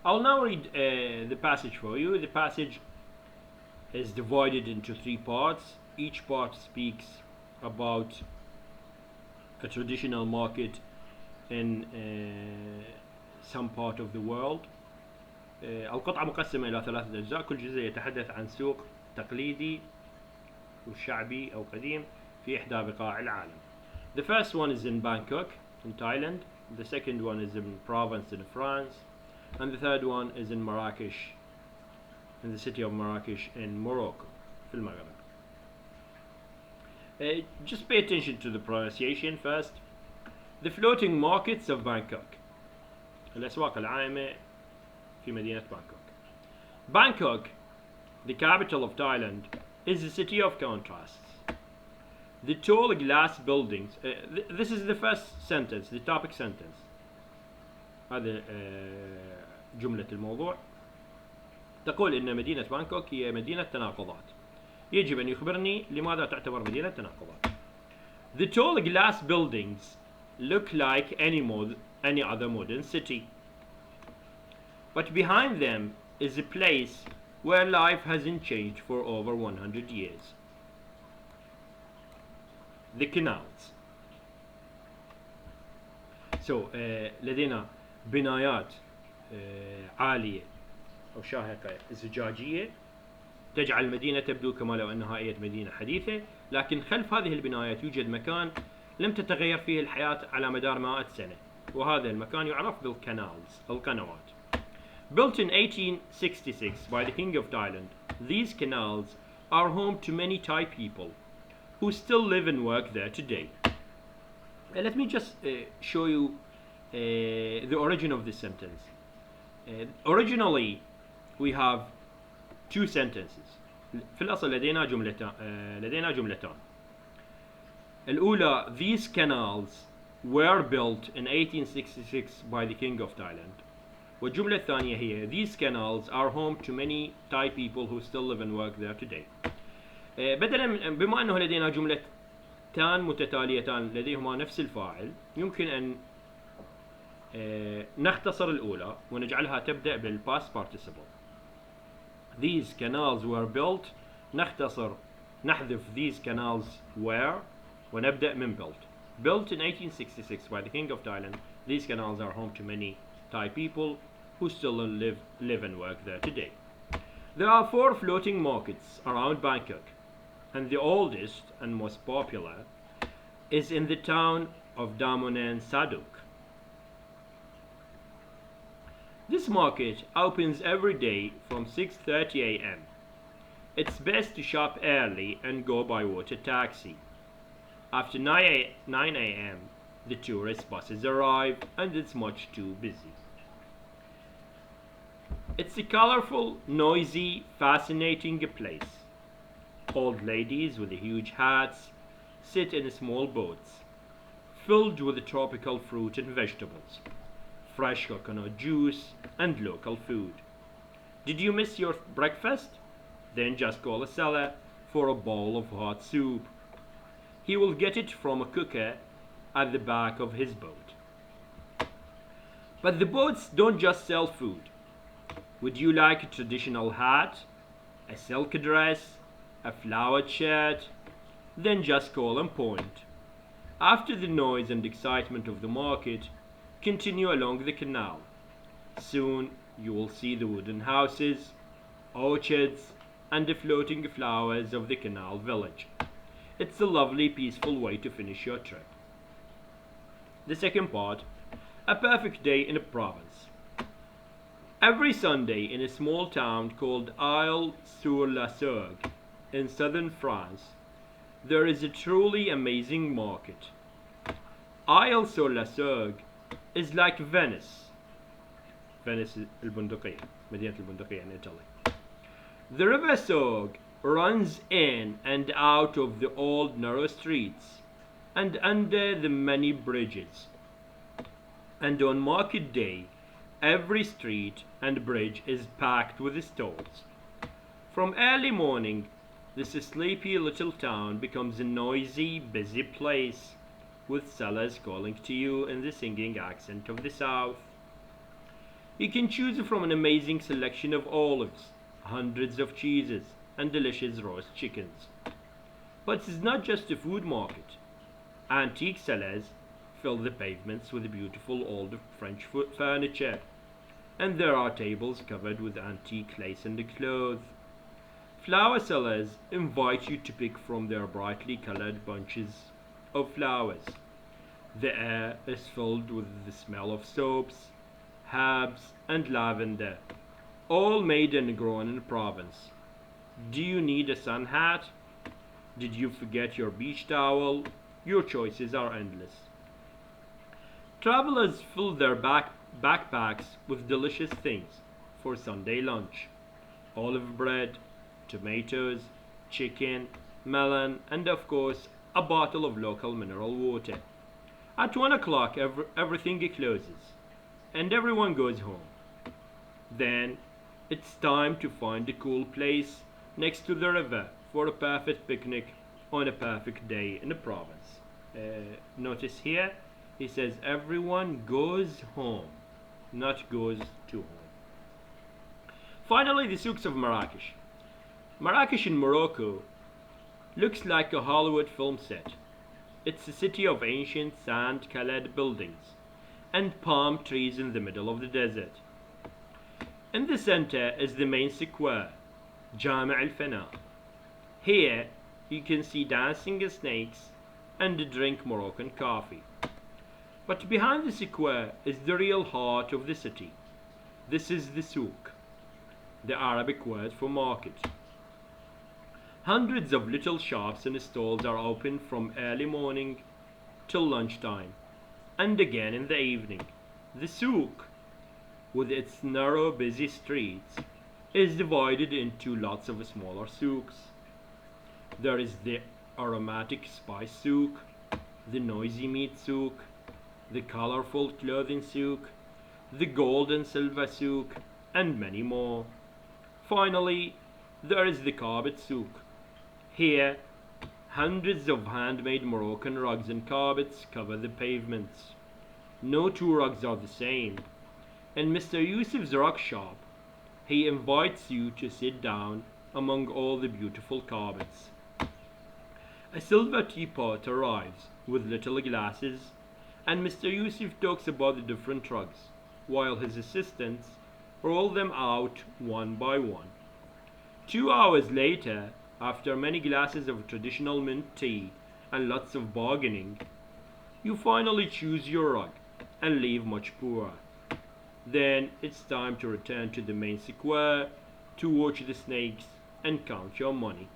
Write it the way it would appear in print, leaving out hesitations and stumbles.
I'll now read the passage for you. The passage is divided into three parts. Each part speaks about a traditional market in some part of the world. القطعة مقسمة إلى ثلاثة أجزاء، كل جزء يتحدث عن سوق تقليدي وشعبي أو قديم في إحدى بقاع العالم. The first one is in Bangkok in Thailand, the second one is in Provence in France, and the third one is in Marrakesh, in the city of Marrakesh in Morocco في المغرب. Just pay attention to the pronunciation first. The floating markets of Bangkok. الأسواق العائمة في مدينة بانكوك. Bangkok, the capital of Thailand, is a city of contrasts. The tall glass buildings. This is the first sentence, the topic sentence. هذا جملة الموضوع. تقول إن مدينة بانكوك هي مدينة تناقضات. يجب أن يخبرني لماذا تعتبر مدينة تناقضات. The tall glass buildings look like any other modern city. But behind them is a place where life hasn't changed for over 100 years. The canals. So لدينا بنايات عالية أو شاهقة زجاجية تجعل المدينة تبدو كما لو أنها أي مدينة حديثة، لكن خلف هذه البنايات يوجد مكان لم تتغير فيه الحياة على مدار 100 سنة، وهذا المكان يعرف بالcanals القنوات. Built in 1866 by the King of Thailand, these canals are home to many Thai people who still live and work there today. Let me just show you the origin of this sentence. Originally, we have two sentences. في الأصل لدينا جملتان. الأولى, these canals were built in 1866 by the King of Thailand. والجملة الثانية هي these canals are home to many Thai people who still live and work there today. بدلا بما أنه لدينا جملتان متتاليتان لديهما نفس الفاعل، يمكن أن نختصر الأولى ونجعلها تبدأ بالpast participle. These canals were built. نحذف these canals were ونبدأ من built. Built in 1866 by the King of Thailand, these canals are home to many Thai people who still live and work there today. There are 4 floating markets around Bangkok, and the oldest and most popular is in the town of Damonen Saduk. This market opens every day from 6:30 a.m. It's best to shop early and go by water taxi. After 9 a.m., the tourist buses arrive and it's much too busy. It's a colorful, noisy, fascinating place. Old ladies with huge hats sit in small boats filled with tropical fruit and vegetables, fresh coconut juice, and local food. Did you miss your breakfast? Then just call a seller for a bowl of hot soup. He will get it from a cooker at the back of his boat. But the boats don't just sell food. Would you like a traditional hat, a silk dress, a flowered shirt? Then just call and point. After the noise and excitement of the market, continue along the canal. Soon you will see the wooden houses, orchards, and the floating flowers of the canal village. It's a lovely, peaceful way to finish your trip. The second part, a perfect day in a province. Every Sunday in a small town called Isle-sur-la-Sorgue in southern France, there is a truly amazing market. Isle-sur-la-Sorgue is like Venice. Venice البندقية، مدينة البندقية in Italy. The river Sorgue runs in and out of the old narrow streets and under the many bridges. And on market day, every street and bridge is packed with stalls. From early morning, this sleepy little town becomes a noisy, busy place, with sellers calling to you in the singing accent of the south. You can choose from an amazing selection of olives, hundreds of cheeses, and delicious roast chickens. But it's not just a food market. Antique sellers fill the pavements with beautiful old French furniture, and there are tables covered with antique lace and cloth. Flower sellers invite you to pick from their brightly colored bunches of flowers. The air is filled with the smell of soaps, herbs, and lavender, all made and grown in Provence. Do you need a sun hat? Did you forget your beach towel? Your choices are endless. Travelers fill their backpacks with delicious things for Sunday lunch: olive bread, tomatoes, chicken, melon, and of course, a bottle of local mineral water. At 1 o'clock, everything closes, and everyone goes home. Then it's time to find a cool place next to the river for a perfect picnic on a perfect day in the Provence. Notice here, he says everyone goes home, not goes to home. Finally, the souks of Marrakesh. Marrakesh in Morocco looks like a Hollywood film set. It's a city of ancient sand-colored buildings and palm trees in the middle of the desert. In the center is the main square, Jami' al-Fana. Here you can see dancing snakes and drink Moroccan coffee. But behind the square is the real heart of the city. This is the souk, the Arabic word for market. Hundreds of little shops and stalls are open from early morning till lunchtime, and again in the evening. The souk, with its narrow, busy streets, is divided into lots of smaller souks. There is the aromatic spice souk, the noisy meat souk, the colorful clothing souk, the gold and silver souk, and many more. Finally, there is the carpet souk. Here, hundreds of handmade Moroccan rugs and carpets cover the pavements. No two rugs are the same. In Mr. Yusuf's rug shop, he invites you to sit down among all the beautiful carpets. A silver teapot arrives with little glasses, and Mr. Yusuf talks about the different rugs, while his assistants roll them out one by one. 2 hours later, after many glasses of traditional mint tea and lots of bargaining, you finally choose your rug and leave much poorer. Then it's time to return to the main square to watch the snakes and count your money.